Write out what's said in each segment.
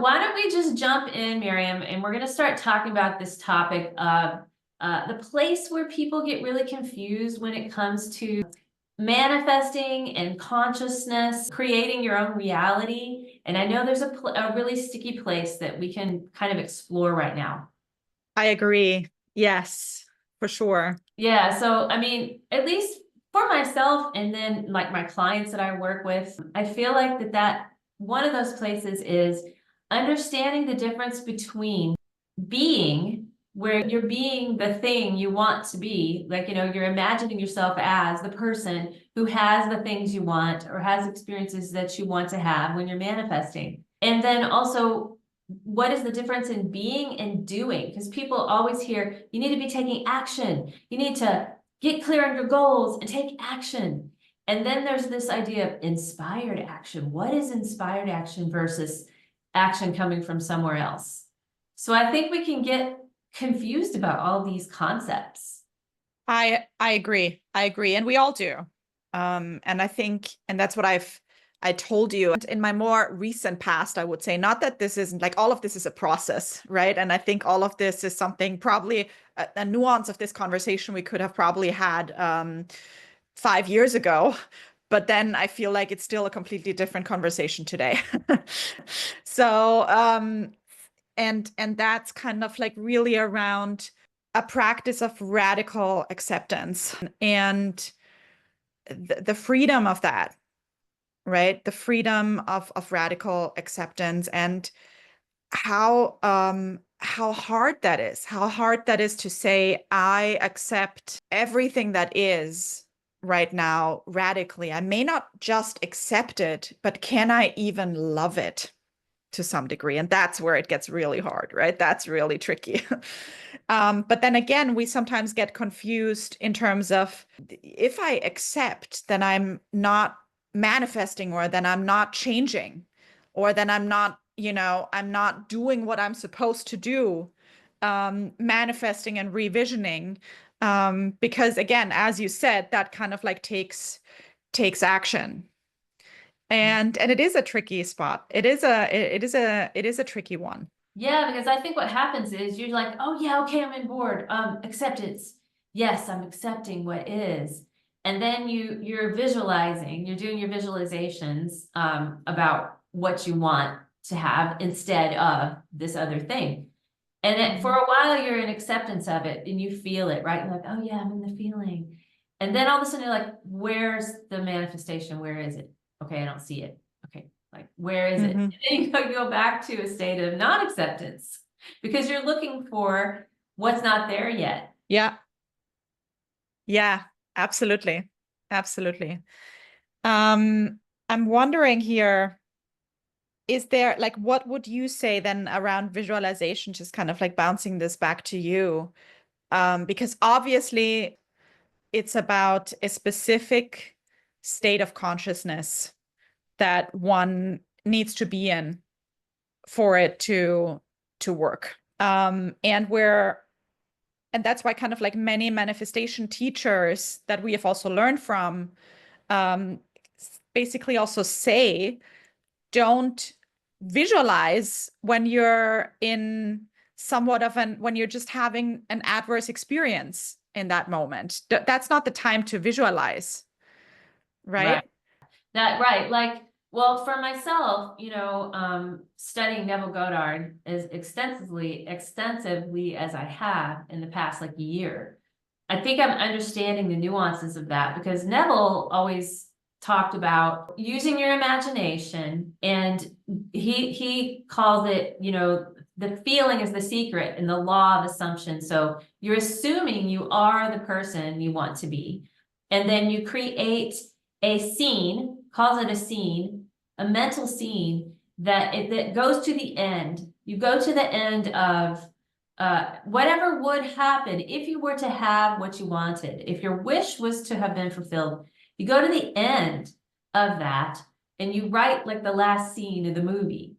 why don't we just jump in, Miriam, and we're going to start talking about this topic of the place where people get really confused when it comes to manifesting and consciousness, creating your own reality. And I know there's a really sticky place that we can kind of explore right now. I agree. Yes, for sure. Yeah. So, I mean, at least for myself and then like my clients that I work with, I feel like that one of those places is understanding the difference between being where you're being the thing you want to be, like, you're imagining yourself as the person who has the things you want or has experiences that you want to have when you're manifesting. And then also, what is the difference in being and doing? Because people always hear, you need to be taking action. You need to get clear on your goals and take action. And then there's this idea of inspired action. What is inspired action versus action coming from somewhere else? So I think we can get confused about all these concepts. I agree. I agree. And we all do. And I think, and that's what I told you in my more recent past, I would say, not that this isn't like all of this is a process, right? And I think all of this is something probably a nuance of this conversation we could have probably had 5 years ago. But then I feel like it's still a completely different conversation today. So, and that's kind of like really around a practice of radical acceptance and the freedom of that, right? The freedom of radical acceptance and how hard that is, to say, I accept everything that is right now radically. I may not just accept it, but can I even love it to some degree? And that's where it gets really hard, right? That's really tricky. But then again, we sometimes get confused in terms of if I accept, then I'm not manifesting, or then I'm not changing, or then I'm not, I'm not doing what I'm supposed to do, manifesting and revisioning. Because again, as you said, that kind of like takes action. And it is a tricky spot. It is a tricky one. Yeah, because I think what happens is you're like, oh yeah, okay, I'm in board. Acceptance. Yes, I'm accepting what is. And then you're visualizing, you're doing your visualizations about what you want to have instead of this other thing. And then for a while you're in acceptance of it and you feel it, right? You're like, oh yeah, I'm in the feeling. And then all of a sudden you're like, where's the manifestation? Where is it? Okay, I don't see it. Okay, like, where is it? And then you go back to a state of non-acceptance because you're looking for what's not there yet. Yeah. Yeah, absolutely. Absolutely. I'm wondering here, is there like, what would you say then around visualization, just kind of like bouncing this back to you? Because obviously it's about a specific state of consciousness that one needs to be in for it to work. And that's why kind of like many manifestation teachers that we have also learned from basically also say, don't visualize when you're in somewhat of when you're just having an adverse experience in that moment. That's not the time to visualize, right? Right. Like, well, for myself, studying Neville Goddard as extensively as I have in the past like year, I think I'm understanding the nuances of that because Neville always talked about using your imagination, and he calls it, the feeling is the secret in the law of assumption. So you're assuming you are the person you want to be, and then you create a scene, calls it a scene, a mental scene that goes to the end. You go to the end of whatever would happen if you were to have what you wanted. If your wish was to have been fulfilled, you go to the end of that and you write like the last scene of the movie.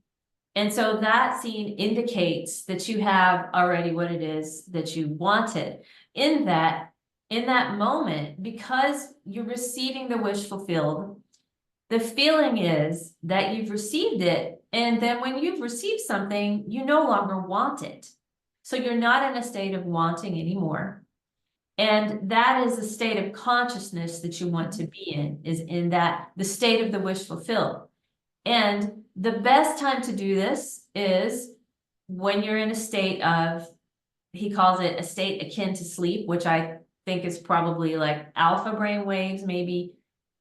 And so that scene indicates that you have already what it is that you wanted. In that moment, because you're receiving the wish fulfilled, the feeling is that you've received it And then when you've received something, you no longer want it. So you're not in a state of wanting anymore. And that is a state of consciousness that you want to be in, is in that the state of the wish fulfilled. And the best time to do this is when you're in a state of, he calls it a state akin to sleep, which I think is probably like alpha brain waves, maybe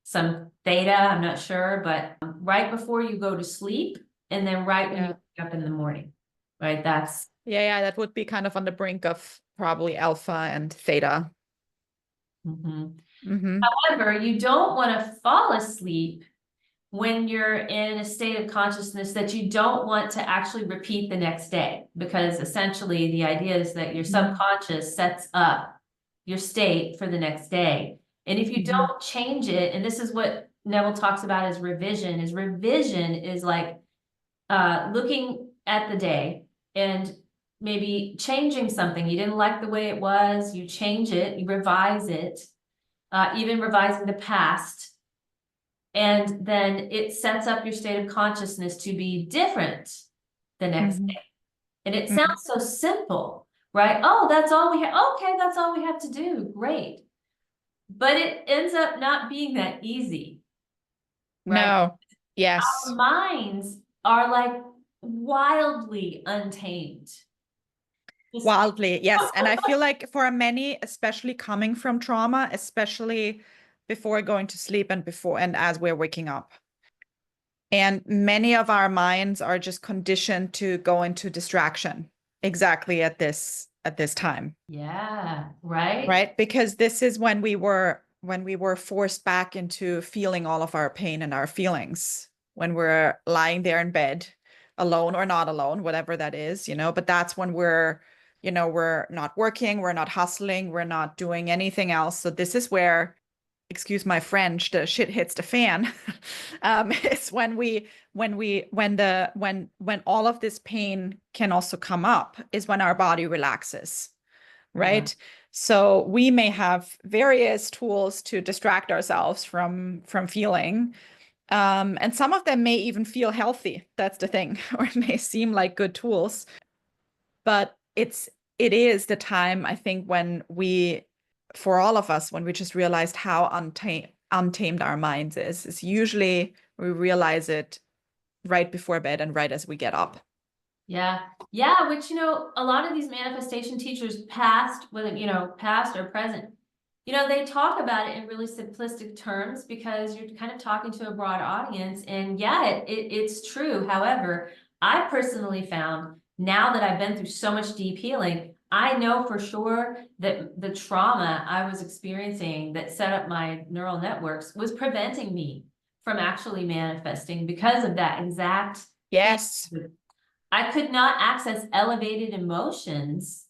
some theta, I'm not sure, but right before you go to sleep and then right when you wake up in the morning, right? That's yeah, that would be kind of on the brink of probably alpha and theta. However, you don't want to fall asleep when you're in a state of consciousness that you don't want to actually repeat the next day, because essentially the idea is that your subconscious sets up your state for the next day. And if you don't change it, and this is what Neville talks about as revision is like looking at the day and maybe changing something. You didn't like the way it was, you change it, you revise it, even revising the past. And then it sets up your state of consciousness to be different the next day. And it sounds so simple, right? Oh, that's all we have. Okay, that's all we have to do. Great. But it ends up not being that easy, right? No. Our Yes. minds are like wildly untamed. Wildly, yes. And I feel like for many, especially coming from trauma, especially before going to sleep and before and as we're waking up. And many of our minds are just conditioned to go into distraction exactly at this time. Yeah, right? Right? Because this is when we were forced back into feeling all of our pain and our feelings, when we're lying there in bed, alone or not alone, whatever that is, but that's when we're not working, we're not hustling, we're not doing anything else. So this is where, excuse my French, the shit hits the fan. It's when all of this pain can also come up, is when our body relaxes, right? Yeah. So we may have various tools to distract ourselves from feeling. And some of them may even feel healthy. That's the thing, or it may seem like good tools. But it is the time, I think, when for all of us, when we just realized how untamed our minds is usually we realize it right before bed and right as we get up. Yeah. Yeah. Which, a lot of these manifestation teachers, past, whether, past or present, they talk about it in really simplistic terms because you're kind of talking to a broad audience. And yeah, it's true. However, I personally found, now that I've been through so much deep healing, I know for sure that the trauma I was experiencing that set up my neural networks was preventing me from actually manifesting because of that exact thing. Yes. I could not access elevated emotions,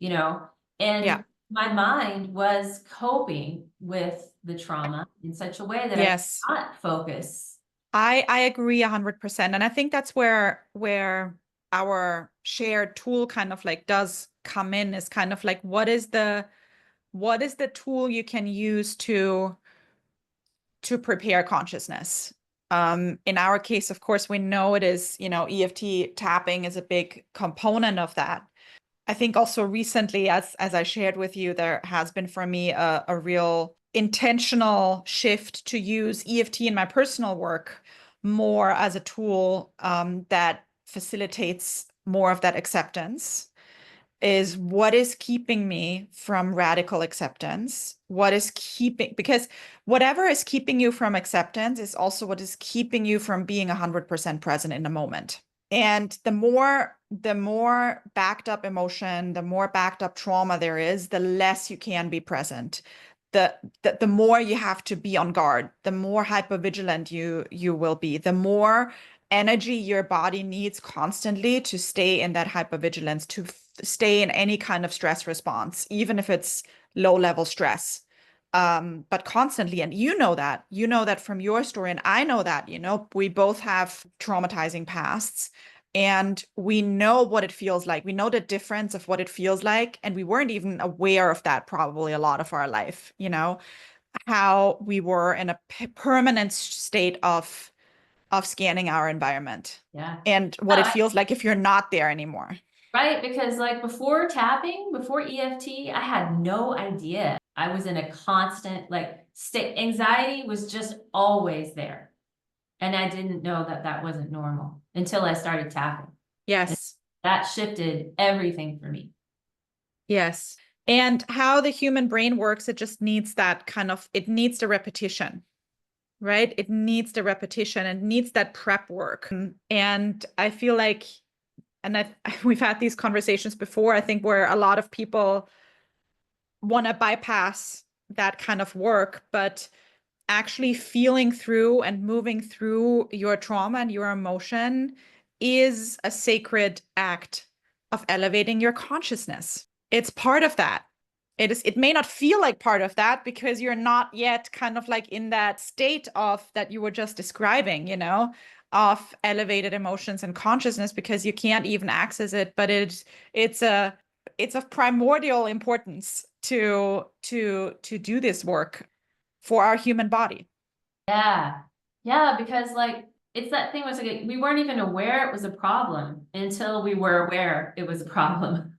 and Yeah. my mind was coping with the trauma in such a way that I could Yes. not focus. I agree 100%. And I think that's where our shared tool kind of like does come in, is kind of like what is the tool you can use to prepare consciousness. In our case, of course, we know it is, EFT tapping is a big component of that. I think also recently, as I shared with you, there has been for me a real intentional shift to use EFT in my personal work more as a tool that facilitates more of that acceptance. Is what is keeping me from radical acceptance? Because whatever is keeping you from acceptance is also what is keeping you from being 100% present in the moment. And the more backed up emotion, the more backed up trauma there is, the less you can be present. The more you have to be on guard, the more hypervigilant you will be, the more energy your body needs constantly to stay in that hypervigilance, to stay in any kind of stress response, even if it's low level stress. But constantly, and you know that from your story, and I know that, we both have traumatizing pasts, and we know what it feels like. We know the difference of what it feels like, and we weren't even aware of that probably a lot of our life, how we were in a permanent state of of scanning our environment Yeah. and what it feels like if you're not there anymore. Right, because like before tapping, before EFT, I had no idea. I was in a constant like state. Anxiety was just always there. And I didn't know that that wasn't normal until I started tapping. And Yes. that shifted everything for me. Yes. And how the human brain works, it just needs that kind of, it needs the repetition, right? It needs the repetition and needs that prep work. And I feel like, we've had these conversations before, I think, where a lot of people want to bypass that kind of work, but actually feeling through and moving through your trauma and your emotion is a sacred act of elevating your consciousness. It's part of that. It may not feel like part of that because you're not yet kind of like in that state of that you were just describing, of elevated emotions and consciousness, because you can't even access it, but it's of primordial importance to do this work for our human body. Yeah. Yeah, because like it's that thing was like we weren't even aware it was a problem until we were aware it was a problem.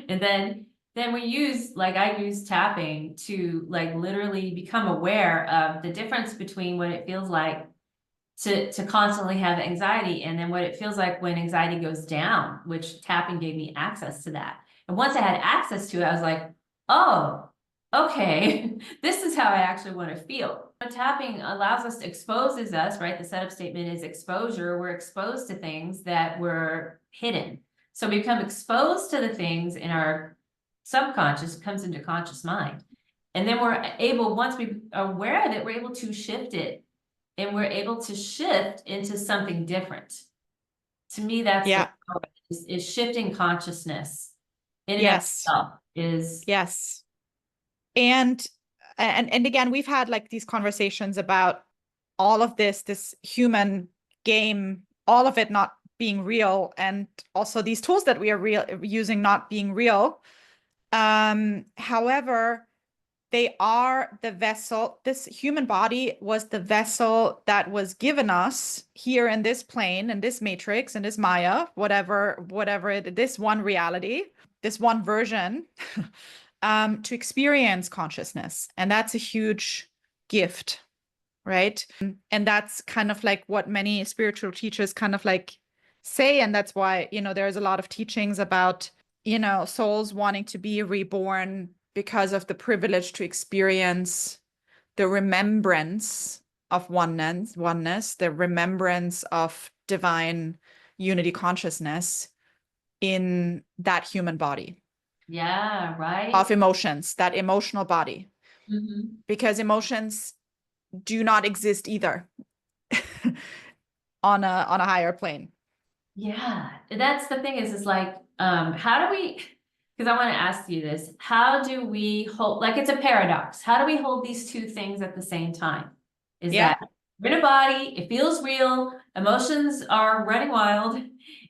And then we use like I use tapping to like literally become aware of the difference between what it feels like to constantly have anxiety and then what it feels like when anxiety goes down, which tapping gave me access to that. And once I had access to it, I was like, oh, okay, this is how I actually want to feel. Tapping allows us to exposes us, right? The setup statement is exposure. We're exposed to things that were hidden. So we become exposed to the things in our subconscious, comes into conscious mind. And then we're able, once we are aware of it, we're able to shift it and we're able to shift into something different. To me, that's Yeah. is shifting consciousness in and of Yes. itself is. Yes. And again, we've had like these conversations about all of this human game, all of it not being real, and also these tools that we are using not being real. However, they are the vessel. This human body was the vessel that was given us here in this plane, in this matrix, in this Maya, whatever this one reality, this one version, to experience consciousness. And that's a huge gift, right? And that's kind of like what many spiritual teachers kind of like say. And that's why, there's a lot of teachings about, souls wanting to be reborn because of the privilege to experience the remembrance of oneness, the remembrance of divine unity consciousness in that human body. Yeah, right. Of emotions, that emotional body. Mm-hmm. Because emotions do not exist either on a higher plane. Yeah, that's the thing is like, how do we, because I want to ask you this, how do we hold, like it's a paradox, how do we hold these two things at the same time? Is Yeah. that we're in a body, it feels real, emotions are running wild,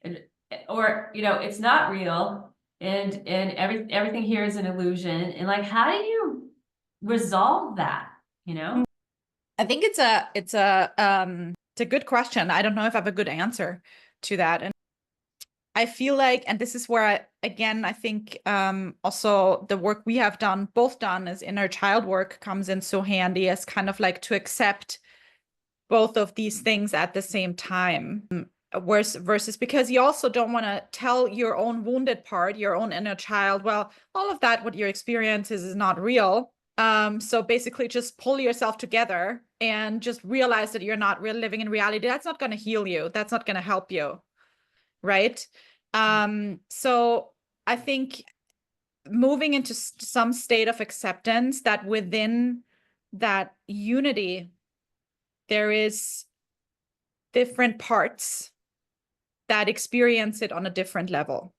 and, or, it's not real, and everything here is an illusion, and like, how do you resolve that, I think it's a good question. I don't know if I have a good answer to that. And I feel like, and this is where I think also the work we have both done as inner child work comes in so handy as kind of like to accept both of these things at the same time. Versus because you also don't want to tell your own wounded part, your own inner child, well, all of that, what your experience is not real. So basically just pull yourself together and just realize that you're not really living in reality. That's not going to heal you. That's not going to help you. Right. So I think moving into some state of acceptance that within that unity, there is different parts that experience it on a different level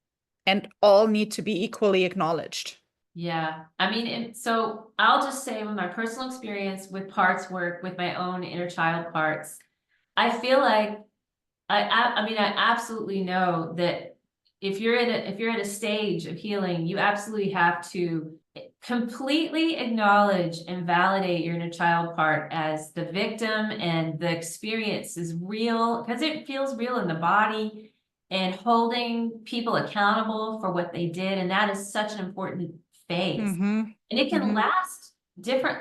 and all need to be equally acknowledged. Yeah, I mean, and so I'll just say with my personal experience with parts work, with my own inner child parts, I feel like I mean, I absolutely know that if you're at a stage of healing, you absolutely have to completely acknowledge and validate your inner child part as the victim, and the experience is real because it feels real in the body, and holding people accountable for what they did. And that is such an important phase. Mm-hmm. And it can Mm-hmm. last different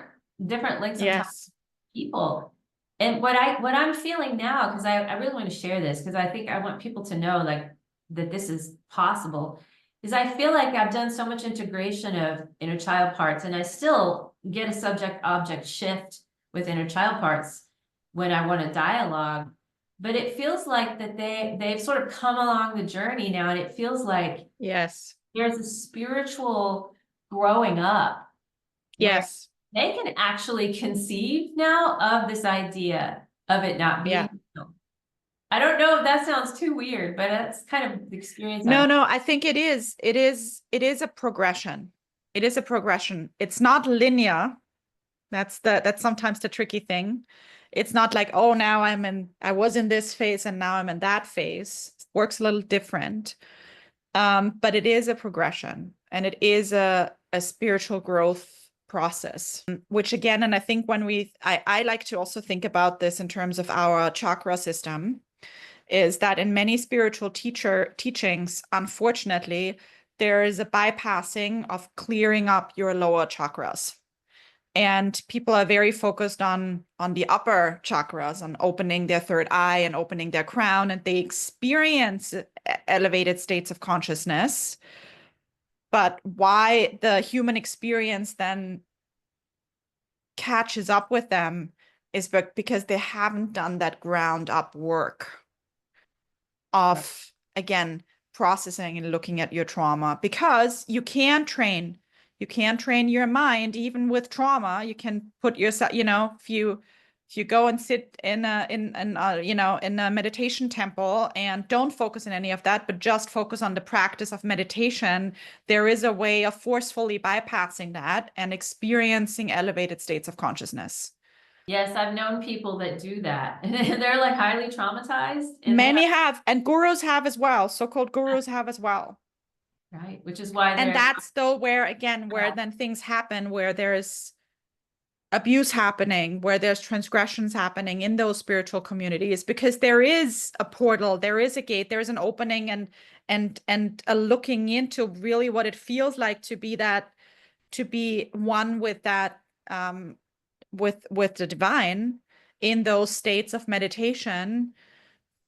lengths of time Yes. for people. And what I'm feeling now, because I really want to share this, because I think I want people to know like that this is possible, is I feel like I've done so much integration of inner child parts, and I still get a subject object shift with inner child parts when I want to dialogue. But it feels like that they've sort of come along the journey now, and it feels like Yes. there's a spiritual growing up where Yes. they can actually conceive now of this idea of it not Yeah. being real. I don't know if that sounds too weird, but that's kind of the experience No, I'm. no, I think it is. It is a progression. It is a progression. It's not linear. That's sometimes the tricky thing. It's not like, oh, now I was in this phase and now I'm in that phase. It works a little different. But it is a progression, and it is a spiritual growth process, which again, and I think I like to also think about this in terms of our chakra system, is that in many spiritual teachings, unfortunately, there is a bypassing of clearing up your lower chakras. And people are very focused on the upper chakras, on opening their third eye and opening their crown, and they experience elevated states of consciousness. But why the human experience then catches up with them is because they haven't done that ground up work of, again, processing and looking at your trauma, because you can't train your mind even with trauma. You can put yourself, if you go and sit in a meditation temple and don't focus on any of that, but just focus on the practice of meditation, there is a way of forcefully bypassing that and experiencing elevated states of consciousness. Yes, I've known people that do that. They're like highly traumatized, and they Many have, and gurus have as well. So-called gurus have as well. right, which is why And they're that's though where then things happen, where there's abuse happening, where there's transgressions happening in those spiritual communities, because there is a portal, there is a gate, there is an opening, and a looking into really what it feels like to be one with that, with the divine in those states of meditation.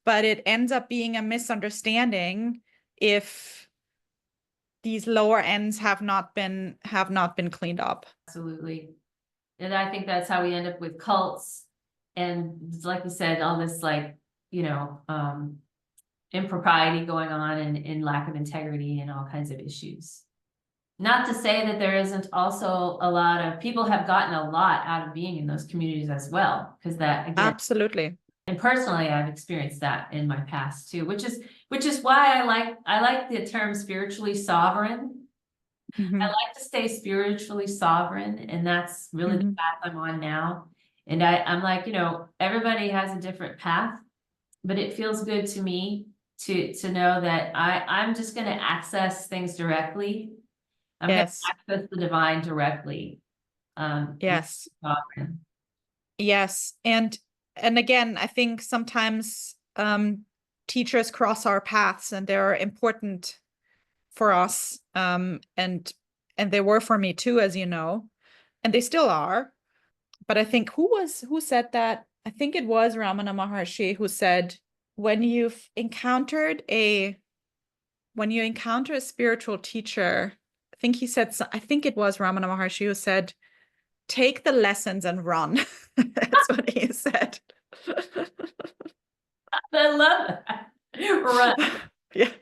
But it ends up being a misunderstanding if these lower ends have not been cleaned up. absolutely. And I think that's how we end up with cults. And like you said, all this like, impropriety going on, and lack of integrity and all kinds of issues. Not to say that there isn't also a lot of people have gotten a lot out of being in those communities as well, because that again, Absolutely. and personally I've experienced that in my past too, which is why I like the term spiritually sovereign. I Mhm. like to stay spiritually sovereign, and that's really the Mhm. path I'm on now. And I'm like, everybody has a different path, but it feels good to me to know that I'm just going to access things directly. I'm going to Yes. access the divine directly. And Yes. sovereign. Yes. And again, I think sometimes teachers cross our paths, and they're important for us. And they were for me too, as you know, and they still are. But I think who said that? I think it was Ramana Maharshi who said, when you've encountered a when you encounter a spiritual teacher, I think it was Ramana Maharshi who said, take the lessons and run. That's what he said. I love that. Right. Yeah.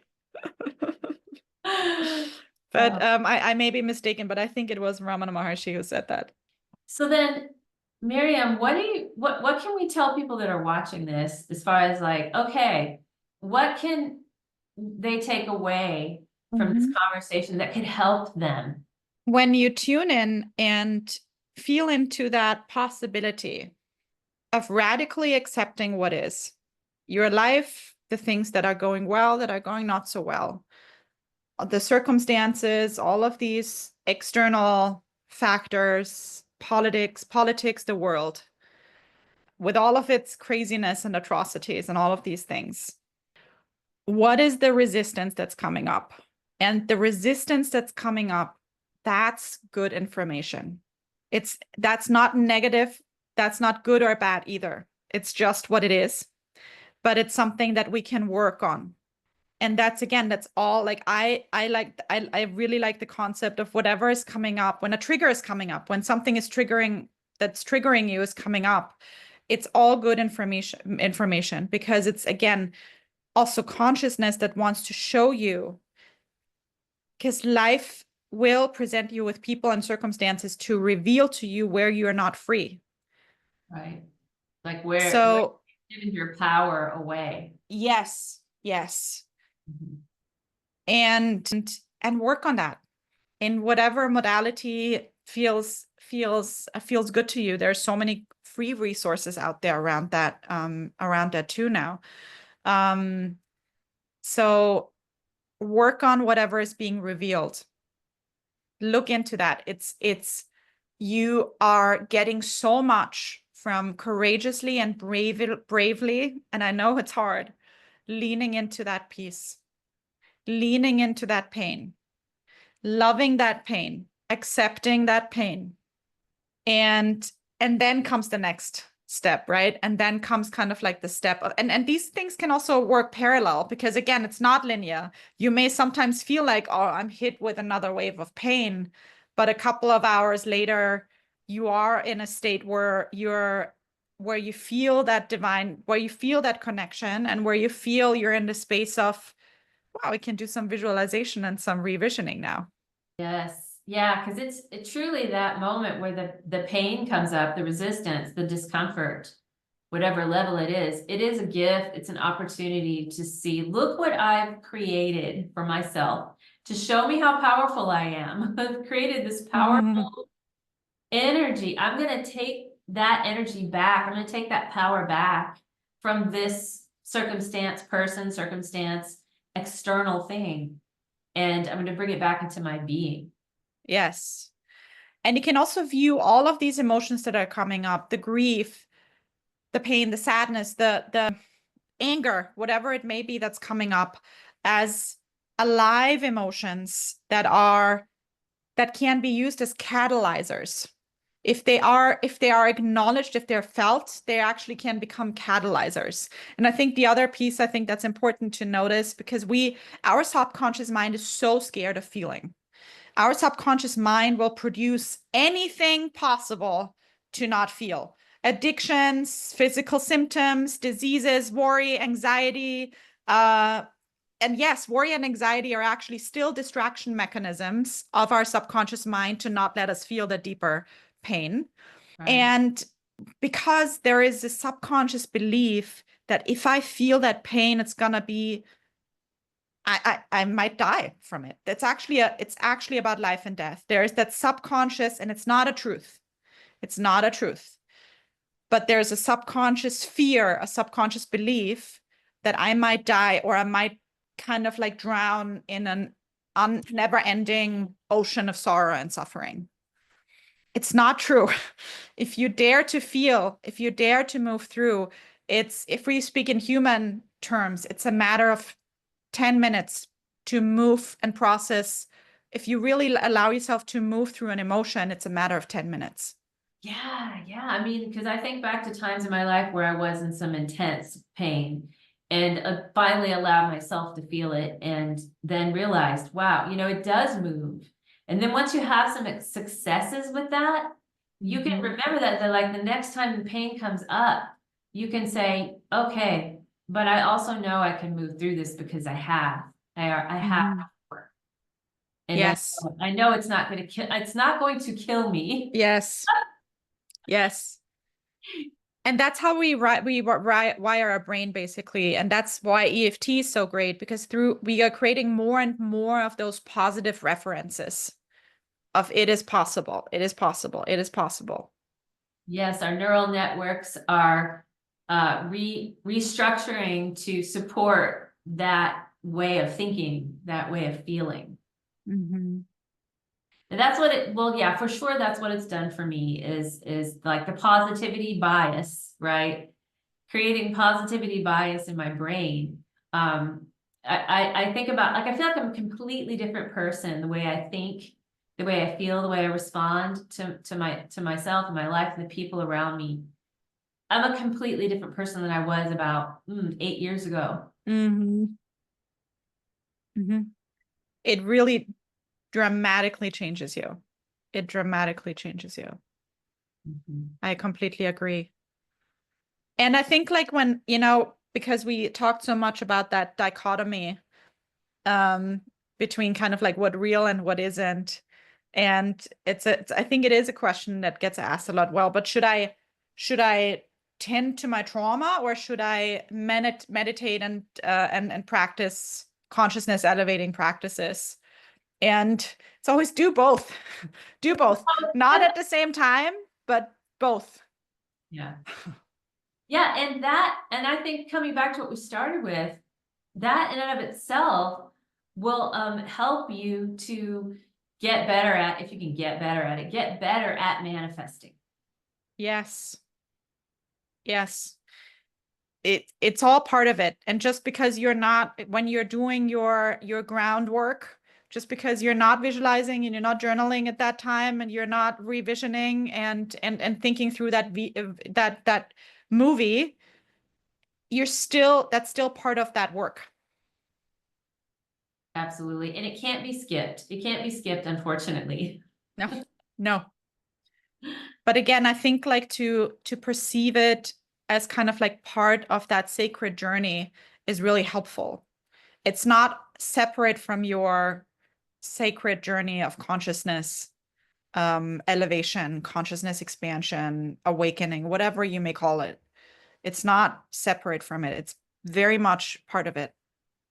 Uh, But I may be mistaken, but I think it was Ramana Maharshi who said that. so then, Miriam, what can we tell people that are watching this as far as like, okay, what can they take away from this Mhm. conversation that could help them? When you tune in and feel into that possibility of radically accepting what is your life, the things that are going well, that are going not so well, the circumstances, all of these external factors, politics, the world, with all of its craziness and atrocities and all of these things, what is the resistance that's coming up? And the resistance that's coming up, that's good information. That's not negative. That's not good or bad either. It's just what it is. But it's something that we can work on. And that's, again, that's all. Like I really like the concept of whatever is coming up, when a trigger is coming up, when something is triggering, that's triggering you is coming up. It's all good information, because it's, again, also consciousness that wants to show you, because life will present you with people and circumstances to reveal to you where you are not free. Right. Like where So you've given your power away. yes, Mhm. and work on that in whatever modality feels good to you. There's so many free resources out there around that too now. So work on whatever is being revealed. Look into that. It's you are getting so much from courageously and bravely, and I know it's hard, leaning into that peace, leaning into that pain, loving that pain, accepting that pain. And then comes the next step, right? And then comes kind of like the step of, and these things can also work parallel, because again, it's not linear. You may sometimes feel like, oh, I'm hit with another wave of pain, but a couple of hours later, you are in a state where you feel that divine, where you feel that connection, and where you feel you're in the space of, wow, we can do some visualization and some revisioning now. Yes. Yeah, because it's truly that moment where the pain comes up, the resistance, the discomfort, whatever level it is a gift. It's an opportunity to see, look what I've created for myself to show me how powerful I am. I've created this powerful energy. I'm going to take that energy back. I'm going to take that power back from this circumstance, external thing. And I'm going to bring it back into my being. Yes. And you can also view all of these emotions that are coming up, the grief, the pain, the sadness, the anger, whatever it may be that's coming up, as alive emotions that can be used as catalyzers. If they are acknowledged, if they're felt, they actually can become catalyzers. And I think the other piece I think that's important to notice, because our subconscious mind is so scared of feeling. Our subconscious mind will produce anything possible to not feel. Addictions, physical symptoms, diseases, worry, anxiety. And yes, worry and anxiety are actually still distraction mechanisms of our subconscious mind to not let us feel the deeper pain. Right. And because there is a subconscious belief that if I feel that pain, it's going to be, I might die from it. It's actually about life and death. There's that subconscious, and it's not a truth. It's not a truth. But there's a subconscious fear, a subconscious belief that I might die, or I might kind of like drown in an never-ending ocean of sorrow and suffering. It's not true. If you dare to feel, if you dare to move through, if we speak in human terms, it's a matter of 10 minutes to move and process. If you really allow yourself to move through an emotion, it's a matter of 10 minutes. Yeah. I mean, because I think back to times in my life where I was in some intense pain and finally allowed myself to feel it, and then realized, wow, it does move. And then once you have some successes with that, you can remember that like the next time the pain comes up, you can say, okay, but I also know I can move through this because I have before. And Yes. I know it's not going to kill me. Yes. Yes. And that's how we wire our brain, basically. And that's why EFT is so great, because we are creating more and more of those positive references of it is possible, it is possible, it is possible. Yes, our neural networks are restructuring to support that way of thinking, that way of feeling. That's what it, well, yeah, for sure, that's what it's done for me is like the positivity bias, right? Creating positivity bias in my brain. I think about, like, I feel like I'm a completely different person, the way I think, the way I feel, the way I respond to myself and my life and the people around me. I'm a completely different person than I was about 8 years ago. Mm-hmm. Mm-hmm. It really dramatically changes you. It dramatically changes you. Mhm. I completely agree. And I think like when, because we talked so much about that dichotomy um between kind of like what real and what isn't. And I think it is a question that gets asked a lot. Well, but should I tend to my trauma, or should I meditate and practice consciousness elevating practices? And it's always do both. Do both. Not at the same time, but both. Yeah. Yeah, and I think coming back to what we started with, that in and of itself will help you to get better at, if you can get better at it, get better at manifesting. Yes. Yes. It's all part of it. And just because you're not, when you're doing your groundwork, just because you're not visualizing and you're not journaling at that time and you're not revisioning and thinking through that movie, that's still part of that work. Absolutely. And it can't be skipped. It can't be skipped, unfortunately. No, no. But again, I think like to perceive it as kind of like part of that sacred journey is really helpful. It's not separate from your sacred journey of consciousness, elevation, consciousness expansion, awakening, whatever you may call it. It's not separate from it. It's very much part of it.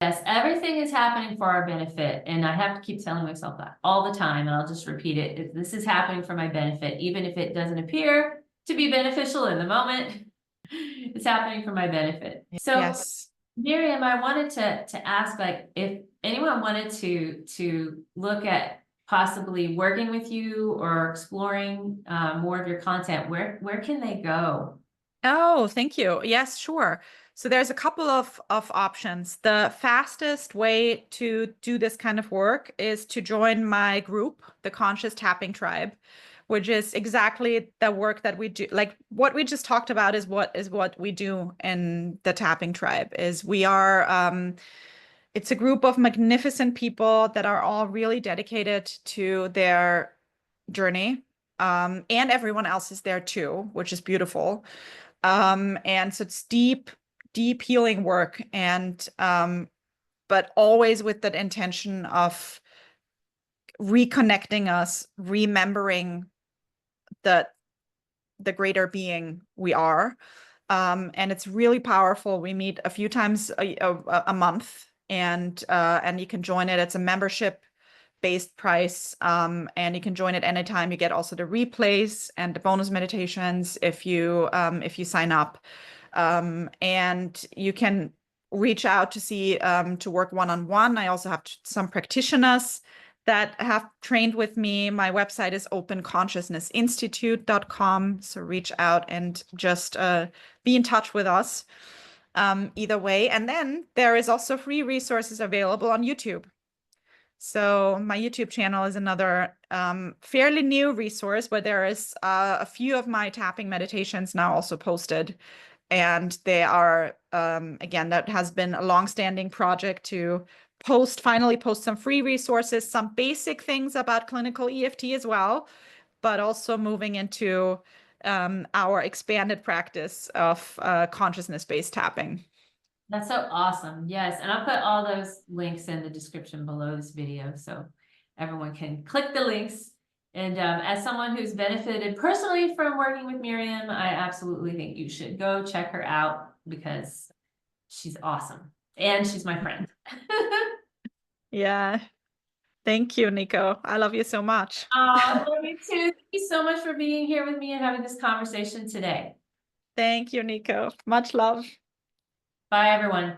Yes, everything is happening for our benefit. And I have to keep telling myself that all the time. And I'll just repeat it. This is happening for my benefit, even if it doesn't appear to be beneficial in the moment. It's happening for my benefit. So, Yes. Miriam, I wanted to ask, like, if anyone wanted to look at possibly working with you or exploring more of your content, where can they go? Oh, thank you. Yes, sure. So there's a couple of options. The fastest way to do this kind of work is to join my group, the Conscious Tapping Tribe, which is exactly the work that we do. Like what we just talked about is what we do in the Tapping Tribe. Is we are it's a group of magnificent people that are all really dedicated to their journey. And everyone else is there too, which is beautiful. And so it's deep, deep healing work, and but always with that intention of reconnecting us, remembering that the greater being we are. And it's really powerful. We meet a few times a month, and you can join it. It's a membership based price, and you can join it anytime. You get also the replays and the bonus meditations if you sign up, and you can reach out to see to work one-on-one. I also have some practitioners that have trained with me. My website is openconsciousnessinstitute.com, so reach out and just be in touch with us either way. And then there is also free resources available on YouTube. So my YouTube channel is another fairly new resource, but there is a few of my tapping meditations now also posted. And they are, again, that has been a longstanding project to finally post some free resources, some basic things about clinical EFT as well, but also moving into our expanded practice of consciousness-based tapping. That's so awesome. Yes. And I'll put all those links in the description below this video so everyone can click the links. And as someone who's benefited personally from working with Miriam, I absolutely think you should go check her out because she's awesome. And she's my friend. Yeah. Thank you, Nico. I love you so much. Love you too. Thank you so much for being here with me and having this conversation today. Thank you, Nico. Much love. Bye, everyone.